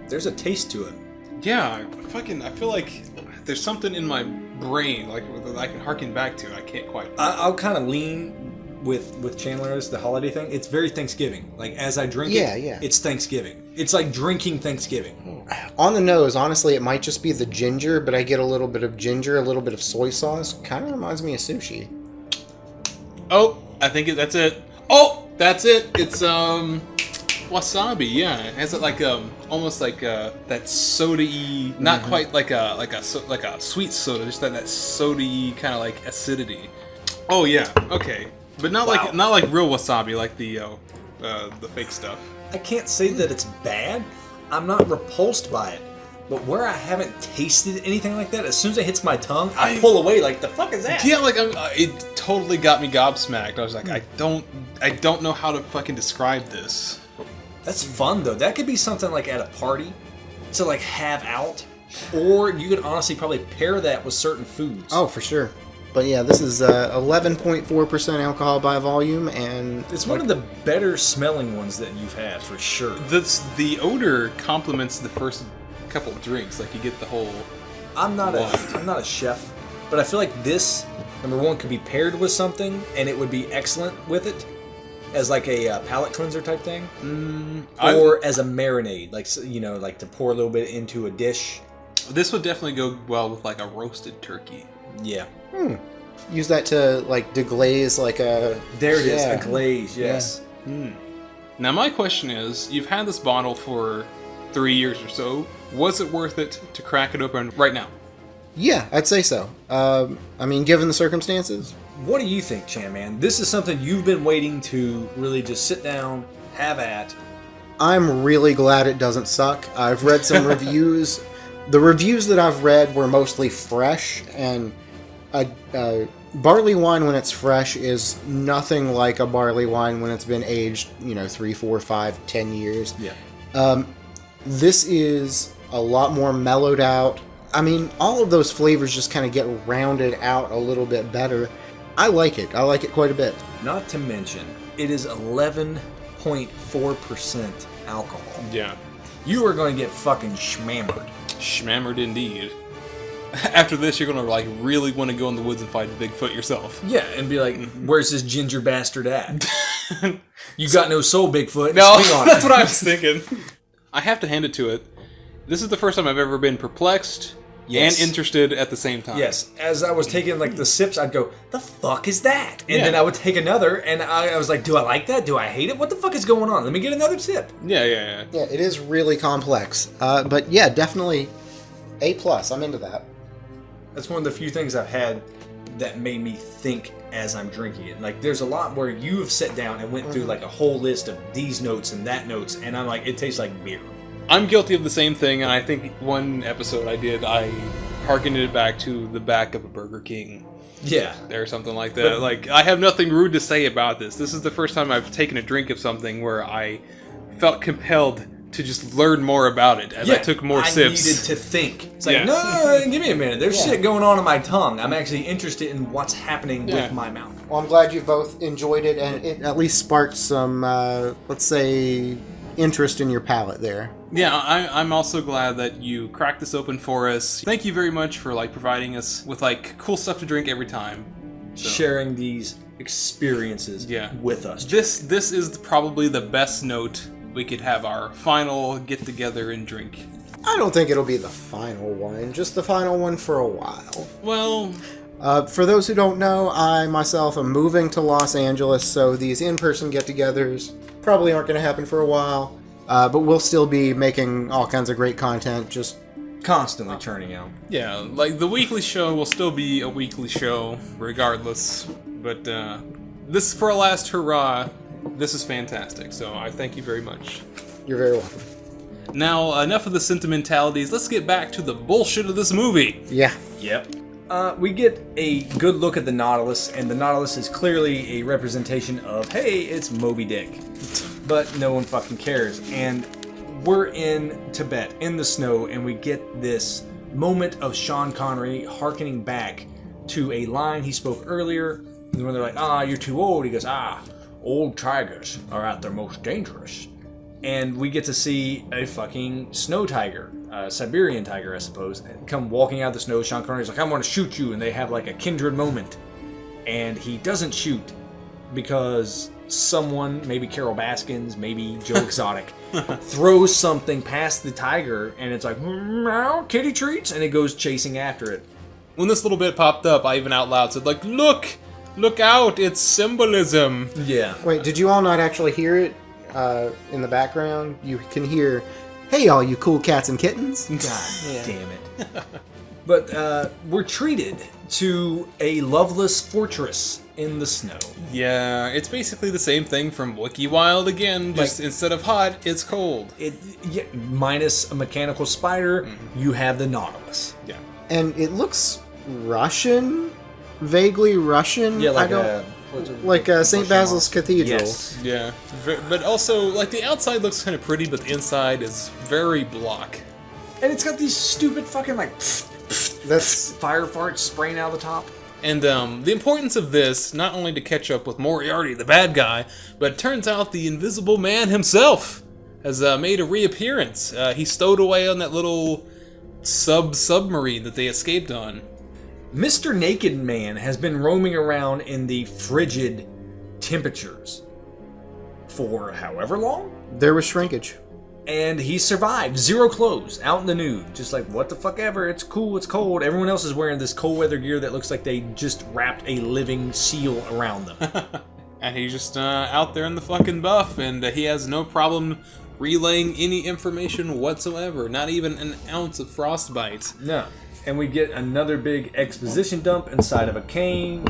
There's a taste to it. Yeah, I feel like there's something in my brain, like, that I can harken back to. I can't quite... I'll kind of lean with Chandler as the holiday thing. It's very Thanksgiving. Like, as I drink Yeah. it's Thanksgiving. It's like drinking Thanksgiving. On the nose, honestly, it might just be the ginger, but I get a little bit of ginger, a little bit of soy sauce. Kind of reminds me of sushi. Oh, I think that's it. Oh, that's it. It's, wasabi, yeah. It has it like almost like that soda-y, not quite like a sweet soda, just that soda-y kind of like acidity. Oh yeah, okay, but not like real wasabi, like the fake stuff. I can't say that it's bad. I'm not repulsed by it. But where I haven't tasted anything like that, as soon as it hits my tongue, I pull away like, the fuck is that? Yeah, like it totally got me gobsmacked. I was like, I don't know how to fucking describe this. That's fun though. That could be something like at a party to like have out, or you could honestly probably pair that with certain foods. Oh, for sure. But yeah, this is 11.4% alcohol by volume, and It's one of the better smelling ones that you've had for sure. The odor complements the first couple of drinks. Like you get the whole. I'm not a chef, but I feel like this number one could be paired with something, and it would be excellent with it. As like a palate cleanser type thing, or as a marinade, like like to pour a little bit into a dish. This would definitely go well with like a roasted turkey. Yeah, use that to like deglaze like a. there it is, Yeah. a glaze. Yes, Now my question is, you've had this bottle for 3 years or so. Was it worth it to crack it open right now? Yeah, I'd say so. I mean, given the circumstances. What do you think, Chan Man? This is something you've been waiting to really just sit down, have at. I'm really glad it doesn't suck. I've read some reviews. The reviews that I've read were mostly fresh, and barley wine when it's fresh is nothing like a barley wine when it's been aged, 3, 4, 5, 10 years. Yeah. This is a lot more mellowed out. I mean, all of those flavors just kind of get rounded out a little bit better. I like it. I like it quite a bit. Not to mention, it is 11.4% alcohol. Yeah. You are going to get fucking schmammered. Schmammered indeed. After this, you're gonna like really want to go in the woods and fight Bigfoot yourself. Yeah, and be like, where's this ginger bastard at? You got no soul, Bigfoot. No, Swing on that's it. what I was thinking. I have to hand it to it. This is the first time I've ever been perplexed, Yes. and interested at the same time. Yes, as I was taking like the sips, I'd go, "The fuck is that?" And Yeah. then I would take another, and I was like, "Do I like that? Do I hate it? What the fuck is going on? Let me get another sip." Yeah. Yeah, it is really complex. But yeah, definitely A+. I'm into that. That's one of the few things I've had that made me think as I'm drinking it. Like, there's a lot where you have sat down and went through like a whole list of these notes and that notes, and I'm like, it tastes like beer. I'm guilty of the same thing, and I think one episode I harkened it back to the back of a Burger King. Yeah. Or something like that. Like, I have nothing rude to say about this. This is the first time I've taken a drink of something where I felt compelled to just learn more about it as I took more sips. I needed to think. It's like, Yeah. no, give me a minute. There's shit going on in my tongue. I'm actually interested in what's happening with my mouth. Well, I'm glad you both enjoyed it, and it at least sparked some, let's say, interest in your palate there. Yeah, I'm also glad that you cracked this open for us. Thank you very much for like providing us with like cool stuff to drink every time. So, Sharing these experiences with us. This is probably the best note we could have our final get together and drink. I don't think it'll be the final one, just the final one for a while. Well, for those who don't know, I myself am moving to Los Angeles, so these in-person get-togethers probably aren't going to happen for a while. But we'll still be making all kinds of great content, just constantly churning out. yeah, like the weekly show will still be a weekly show regardless. But this for a last hurrah. This is fantastic, so I thank you very much. You're very welcome. Now, enough of the sentimentalities. Let's get back to the bullshit of this movie. Yeah. Yep. We get a good look at the Nautilus, and the Nautilus is clearly a representation of, hey, it's Moby Dick. But no one fucking cares. And we're in Tibet, in the snow, and we get this moment of Sean Connery hearkening back to a line he spoke earlier, when they're like, you're too old. He goes, old tigers are at their most dangerous. And we get to see a fucking snow tiger, Siberian tiger, I suppose, come walking out of the snow. Sean Connery's like, I want to shoot you. And they have like a kindred moment. And he doesn't shoot because someone, maybe Carol Baskins, maybe Joe Exotic, throws something past the tiger. And it's like, meow, kitty treats. And it goes chasing after it. When this little bit popped up, I even out loud said, like, look out, it's symbolism. Yeah. Wait, did you all not actually hear it in the background? You can hear, hey, all you cool cats and kittens. God damn it. But we're treated to a loveless fortress in the snow. Yeah, it's basically the same thing from Wiki Wild again, just instead of hot, it's cold. Minus a mechanical spider, you have the Nautilus. Yeah. And it looks Russian, vaguely Russian. Yeah, like St. Basil's Cathedral. Yes. Yeah, but also, like, the outside looks kind of pretty, but the inside is very block. And it's got these stupid fucking, like, That's fire farts spraying out of the top. And the importance of this, not only to catch up with Moriarty, the bad guy, but it turns out the Invisible Man himself has made a reappearance. He stowed away on that little submarine that they escaped on. Mr. Naked Man has been roaming around in the frigid temperatures for however long? there was shrinkage. And he survived. 0 clothes, out in the nude. Just like, what the fuck ever, it's cool, it's cold. Everyone else is wearing this cold weather gear that looks like they just wrapped a living seal around them. And he's just out there in the fucking buff, and he has no problem relaying any information whatsoever. Not even an ounce of frostbite. No. And we get another big exposition dump inside of a cane,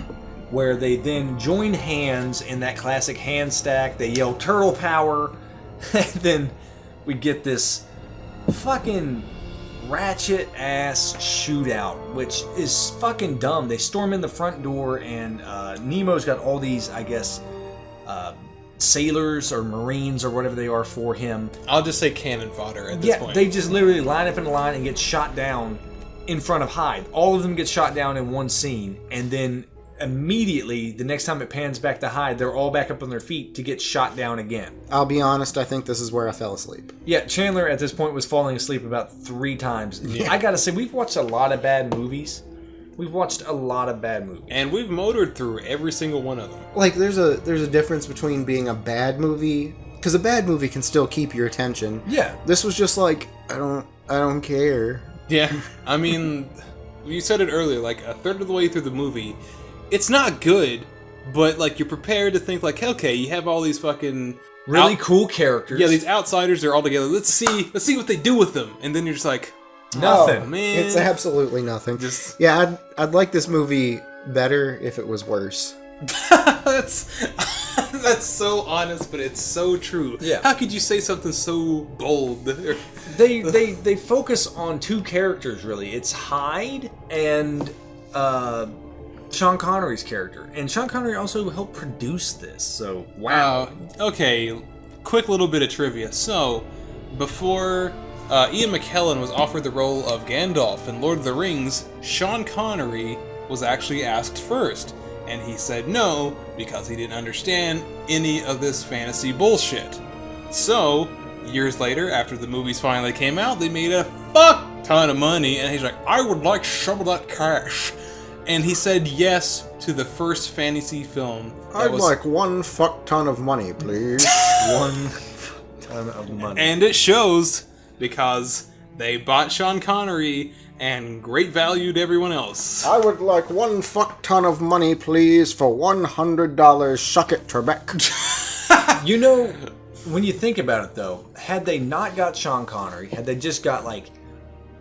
where they then join hands in that classic hand stack. They yell turtle power, and then we get this fucking ratchet ass shootout, which is fucking dumb. They storm in the front door, and Nemo's got all these, I guess, sailors or marines or whatever they are for him. I'll just say cannon fodder at this point. Yeah, they just literally line up in a line and get shot down in front of Hyde. All of them get shot down in one scene, and then immediately, the next time it pans back to Hyde, they're all back up on their feet to get shot down again. I'll be honest, I think this is where I fell asleep. Yeah, Chandler at this point was falling asleep about 3 times. Yeah. I gotta say, we've watched a lot of bad movies. And we've motored through every single one of them. Like, there's a difference between being a bad movie, because a bad movie can still keep your attention. Yeah. This was just like, I don't care. Yeah, I mean, you said it earlier, like, a third of the way through the movie, it's not good, but, like, you're prepared to think, like, okay, you have all these fucking... Really cool characters. Yeah, these outsiders, they're all together, let's see what they do with them, and then you're just like... Nothing. Oh, man. It's absolutely nothing. Yeah, I'd like this movie better if it was worse. That's so honest, but it's so true. Yeah. How could you say something so bold? They focus on two characters, really. It's Hyde and Sean Connery's character. And Sean Connery also helped produce this, so wow. Okay, quick little bit of trivia. So, before Ian McKellen was offered the role of Gandalf in Lord of the Rings, Sean Connery was actually asked first. And he said no, because he didn't understand any of this fantasy bullshit. So, years later, after the movies finally came out, they made a fuck ton of money, and he's like, I would like some of that cash. And he said yes to the first fantasy film. I'd like one fuck ton of money, please. One ton of money. And it shows, because they bought Sean Connery and great valued everyone else. I would like one fuck ton of money, please, for $100. Shuck it, Trebek. You know, when you think about it, though, had they not got Sean Connery, had they just got, like,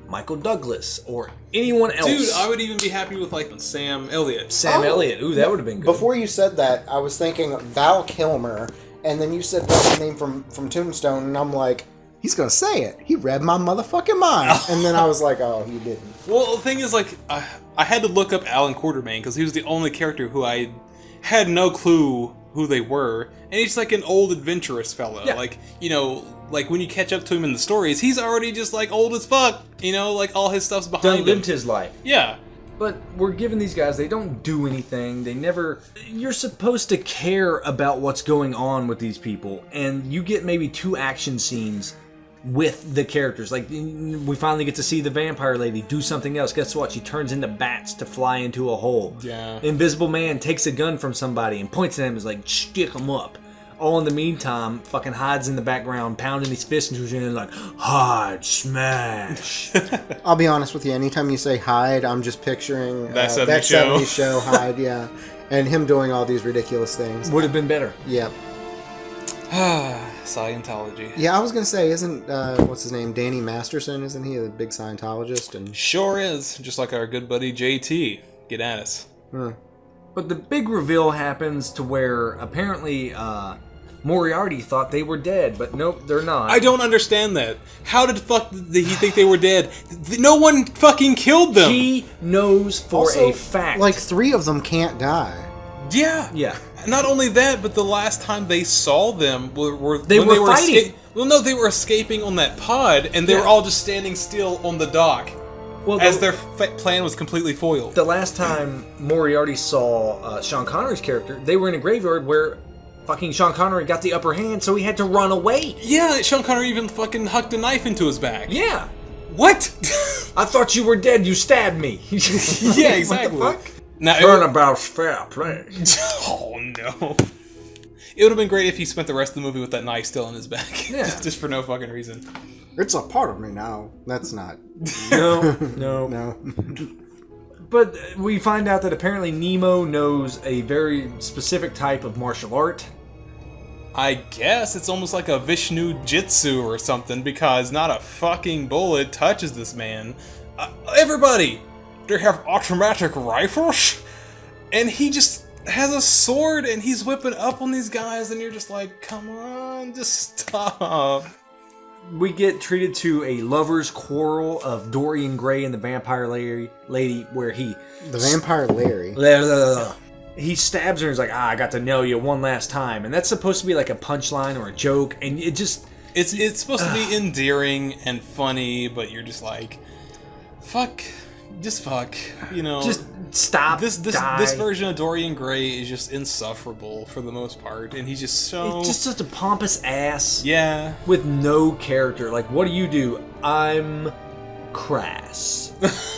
Michael Douglas or anyone else... Dude, I would even be happy with, like, Sam Elliott. Sam Elliott. Ooh, that would have been good. Before you said that, I was thinking Val Kilmer, and then you said what's the name from Tombstone, and I'm like... He's gonna say it. He read my motherfucking mind. And then I was like, oh, he didn't. Well, the thing is, like, I had to look up Alan Quartermain, because he was the only character who I had no clue who they were. And he's like an old adventurous fella. Yeah. Like, you know, like when you catch up to him in the stories, he's already just like old as fuck. You know, like all his stuff's behind him. lived his life. Yeah. But we're giving these guys, they don't do anything. They never... You're supposed to care about what's going on with these people. And you get maybe 2 action scenes with the characters. Like, we finally get to see the vampire lady do something else. Guess what? She turns into bats to fly into a hole. Yeah. Invisible Man takes a gun from somebody and points at him and is like, stick him up. All in the meantime, fucking Hyde's in the background pounding his fists into his hand like, Hyde, smash. I'll be honest with you, anytime you say Hyde, I'm just picturing That 70s show Hyde, yeah. And him doing all these ridiculous things. Would have been better. Yep. Scientology. Yeah, I was gonna say, isn't what's his name, Danny Masterson? Isn't he a big Scientologist? And Sure is. Just like our good buddy JT. Get at us. But the big reveal happens to where apparently Moriarty thought they were dead, but nope, they're not. I don't understand that. How did he think they were dead? No one fucking killed them. He knows for also, a fact. like 3 of them can't die. Yeah. Yeah. Not only that, but the last time they saw them were They were fighting. Well, no, they were escaping on that pod, and they were all just standing still on the dock. Well, as their plan was completely foiled. The last time Moriarty saw Sean Connery's character, they were in a graveyard where fucking Sean Connery got the upper hand, so he had to run away. Yeah, Sean Connery even fucking hucked a knife into his back. Yeah. What? I thought you were dead. You stabbed me. Yeah, exactly. What the fuck? Now, Turnabout's fair play. Oh no. It would have been great if he spent the rest of the movie with that knife still in his back. Yeah. just for no fucking reason. It's a part of me now. That's not. No. But we find out that apparently Nemo knows a very specific type of martial art. I guess it's almost like a Vishnu Jitsu or something, because not a fucking bullet touches this man. Everybody! They have automatic rifles? And he just has a sword and he's whipping up on these guys, and you're just like, come on, just stop. We get treated to a lover's quarrel of Dorian Gray and the vampire lady where he... The vampire Larry. He stabs her and is like, I got to know you one last time. And that's supposed to be like a punchline or a joke, and it just... It's supposed to be endearing and funny, but you're just like, fuck, just fuck, you know. Just stop, This version of Dorian Gray is just insufferable for the most part, and he's just so... It's just such a pompous ass. Yeah. With no character. Like, what do? I'm crass.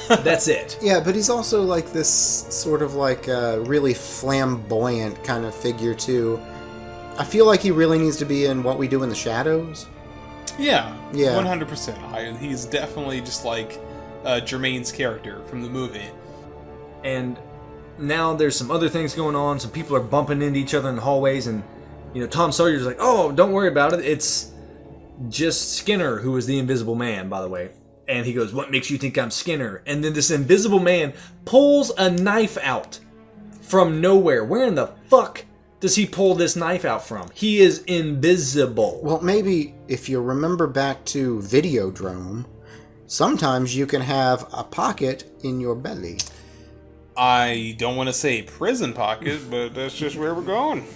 That's it. Yeah, but he's also like this sort of like really flamboyant kind of figure too. I feel like he really needs to be in What We Do in the Shadows. Yeah. Yeah. 100%. He's definitely just like Jermaine's character from the movie. And now there's some other things going on. Some people are bumping into each other in the hallways, and Tom Sawyer's like, "Oh, don't worry about it. It's just Skinner, who was the Invisible Man, by the way." And he goes, "What makes you think I'm Skinner?" And then this Invisible Man pulls a knife out from nowhere. Where in the fuck does he pull this knife out from? He is invisible. Well, maybe if you remember back to Videodrome, sometimes you can have a pocket in your belly. I don't want to say prison pocket, but that's just where we're going.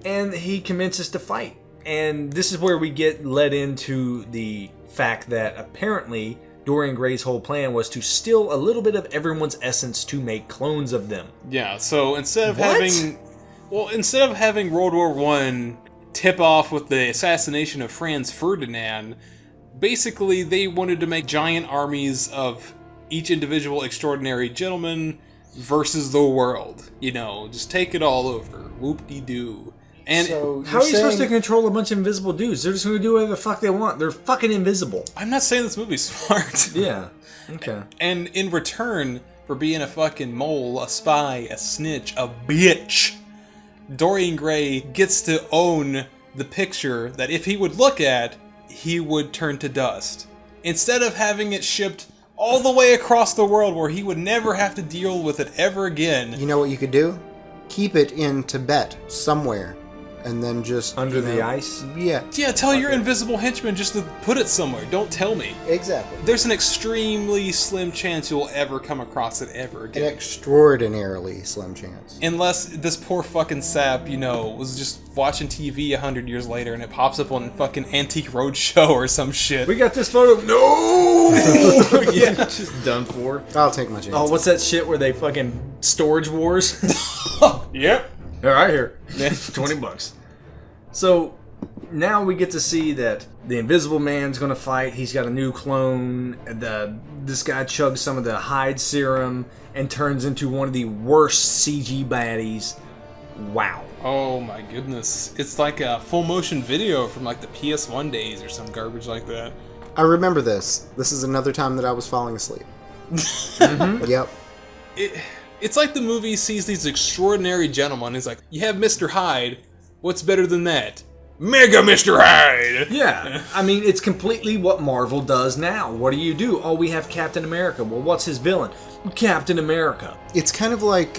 And he commences to fight. And this is where we get led into the fact that apparently Dorian Gray's whole plan was to steal a little bit of everyone's essence to make clones of them. Yeah, so instead of having World War I tip off with the assassination of Franz Ferdinand, basically they wanted to make giant armies of each individual extraordinary gentleman versus the world. Just take it all over. Whoop-de-doo. And So how are you supposed to control a bunch of invisible dudes? They're just going to do whatever the fuck they want. They're fucking invisible. I'm not saying this movie's smart. Yeah. Okay. And in return for being a fucking mole, a spy, a snitch, a bitch, Dorian Gray gets to own the picture that if he would look at, he would turn to dust. Instead of having it shipped all the way across the world where he would never have to deal with it ever again. You know what you could do? Keep it in Tibet somewhere. And then just... Under the ice? Yeah. Yeah, tell your invisible henchman just to put it somewhere. Don't tell me. Exactly. There's an extremely slim chance you'll ever come across it ever An again. extraordinarily slim chance. Unless this poor fucking sap, was just watching TV 100 years later and it pops up on fucking Antique Roadshow or some shit. We got this photo. No! Yeah, just done for. I'll take my chance. Oh, what's that shit where they fucking storage wars? Yep. All right, here. $20. So now we get to see that the Invisible Man's going to fight. He's got a new clone. This guy chugs some of the hide serum and turns into one of the worst CG baddies. Wow. Oh my goodness. It's like a full motion video from like the PS1 days or some garbage like that. I remember this. This is another time that I was falling asleep. Mm-hmm. Yep. It's like the movie sees these extraordinary gentlemen. He's like, you have Mr. Hyde. What's better than that? Mega Mr. Hyde! Yeah. I mean, it's completely what Marvel does now. What do? Oh, we have Captain America. Well, what's his villain? Captain America. It's kind of like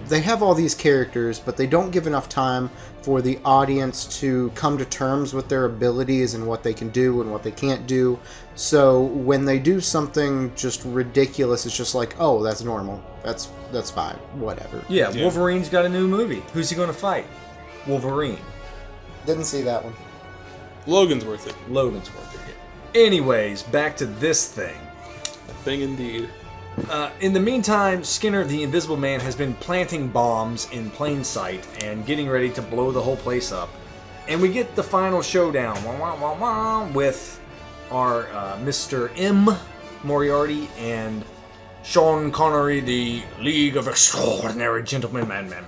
they have all these characters, but they don't give enough time for the audience to come to terms with their abilities and what they can do and what they can't do. So when they do something just ridiculous, it's just like, oh, that's normal. That's fine. Whatever. Yeah, Wolverine's got a new movie. Who's he going to fight? Wolverine. Didn't see that one. Logan's worth it. Logan's worth it. Anyways, back to this thing. A thing indeed. In the meantime, Skinner, the Invisible Man, has been planting bombs in plain sight and getting ready to blow the whole place up. And we get the final showdown with our Mr. M. Moriarty and Sean Connery, the League of Extraordinary Gentlemen, man.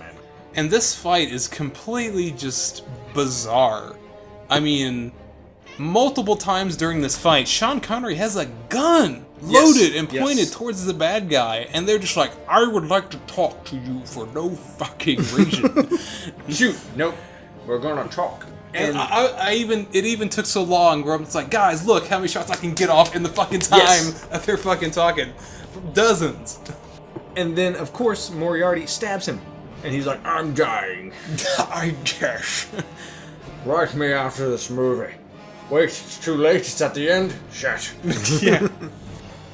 And this fight is completely just bizarre. I mean, multiple times during this fight, Sean Connery has a gun loaded and pointed towards the bad guy, and they're just like, I would like to talk to you for no fucking reason. Shoot, nope, we're gonna talk. And it even took so long where I'm just like, guys, look how many shots I can get off in the fucking time that they're fucking talking. Dozens. And then, of course, Moriarty stabs him. And he's like, I'm dying. I guess. Write me after this movie. Wait, it's too late. It's at the end. Shit. Yeah.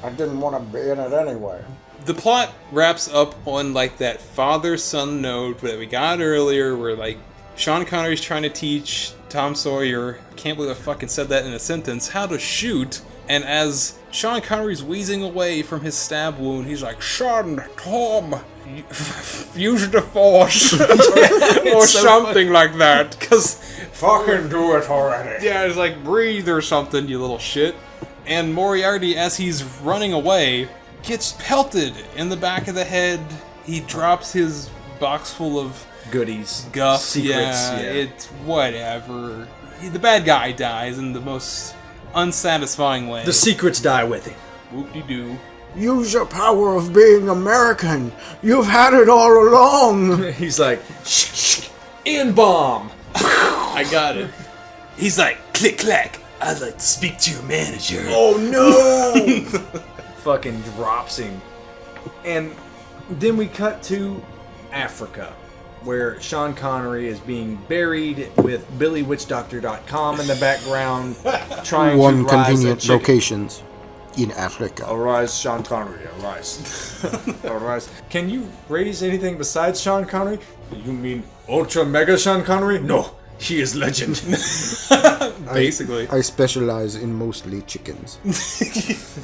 I didn't want to be in it anyway. The plot wraps up on like that father-son note that we got earlier where like Sean Connery's trying to teach Tom Sawyer, I can't believe I fucking said that in a sentence, how to shoot. And as Sean Connery's wheezing away from his stab wound, he's like, Sean, Tom, use the force. Or so something like that. Because Fucking do it already. yeah, it's like, breathe or something, you little shit. And Moriarty, as he's running away, gets pelted in the back of the head. He drops his box full of Goodies. guff. Secrets. Yeah, it's whatever. The bad guy dies in the most unsatisfying way. The secrets die with him. Whoop-de-doo. Use your power of being American. You've had it all along. He's like, shh, N-bomb. I got it. He's like, click clack. I'd like to speak to your manager. Oh no! Fucking drops him. And then we cut to Africa, where Sean Connery is being buried with BillyWitchDoctor.com in the background, trying One to rise convenient a chicken. locations in Africa. Arise, Sean Connery, arise. Arise. Can you raise anything besides Sean Connery? You mean Ultra Mega Sean Connery? No, he is legend. Basically. I specialize in mostly chickens.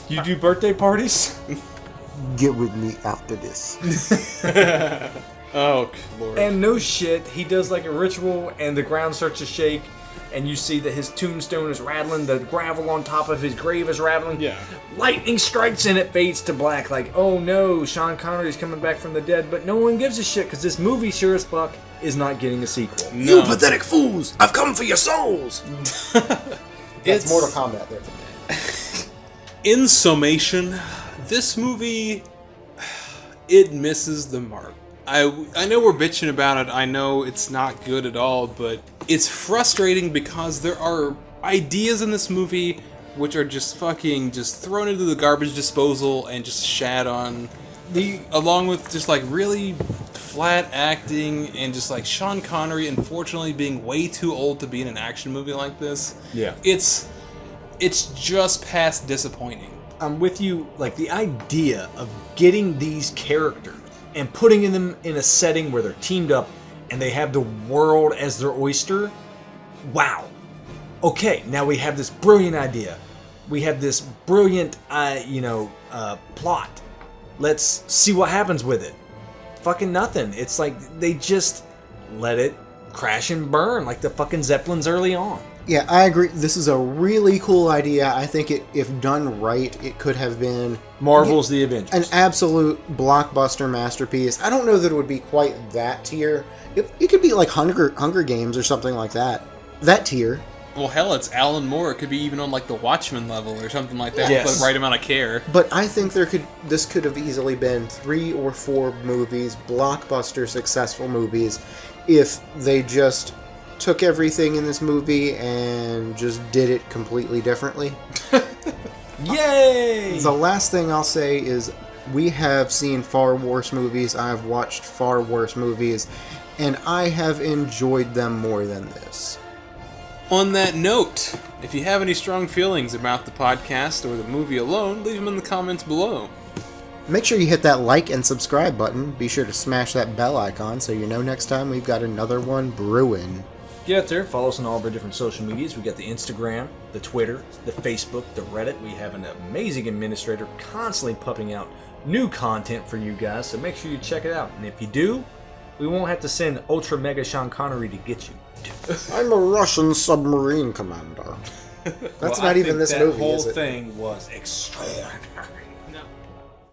You do birthday parties? Get with me after this. Oh, Lord. And no shit, he does like a ritual and the ground starts to shake and you see that his tombstone is rattling, the gravel on top of his grave is rattling. Yeah. Lightning strikes and it fades to black like, oh no, Sean Connery's coming back from the dead, but no one gives a shit because this movie sure as fuck is not getting a sequel. No. You pathetic fools! I've come for your souls! It's Mortal Kombat there. In summation, this movie, it misses the mark. I know we're bitching about it, I know it's not good at all, but it's frustrating because there are ideas in this movie which are just fucking just thrown into the garbage disposal and just shat on. Along with just like really flat acting and just like Sean Connery unfortunately being way too old to be in an action movie like this. Yeah. It's just past disappointing. I'm with you, like the idea of getting these characters and putting them in a setting where they're teamed up and they have the world as their oyster. Wow. Okay, now we have this brilliant idea. We have this brilliant, plot. Let's see what happens with it. Fucking nothing. It's like they just let it crash and burn like the fucking Zeppelins early on. Yeah, I agree. This is a really cool idea. I think if done right, it could have been Marvel's The Avengers. an absolute blockbuster masterpiece. I don't know that it would be quite that tier. It could be like Hunger Games or something like that. That tier. Well, hell, it's Alan Moore. It could be even on like the Watchmen level or something like that. Yes. With the right amount of care. But I think this could have easily been 3 or 4 movies, blockbuster successful movies, if they just took everything in this movie and just did it completely differently. Yay! The last thing I'll say is we have seen far worse movies. I've watched far worse movies, and I have enjoyed them more than this. On that note, if you have any strong feelings about the podcast or the movie alone, leave them in the comments below. Make sure you hit that like and subscribe button. Be sure to smash that bell icon so you know next time we've got another one brewing. Get out there, follow us on all of our different social medias. We got the Instagram, the Twitter, the Facebook, the Reddit. We have an amazing administrator constantly pumping out new content for you guys, so make sure you check it out. And if you do, we won't have to send Ultra Mega Sean Connery to get you. I'm a Russian submarine commander. That's not even this movie, whole is it? thing was extraordinary.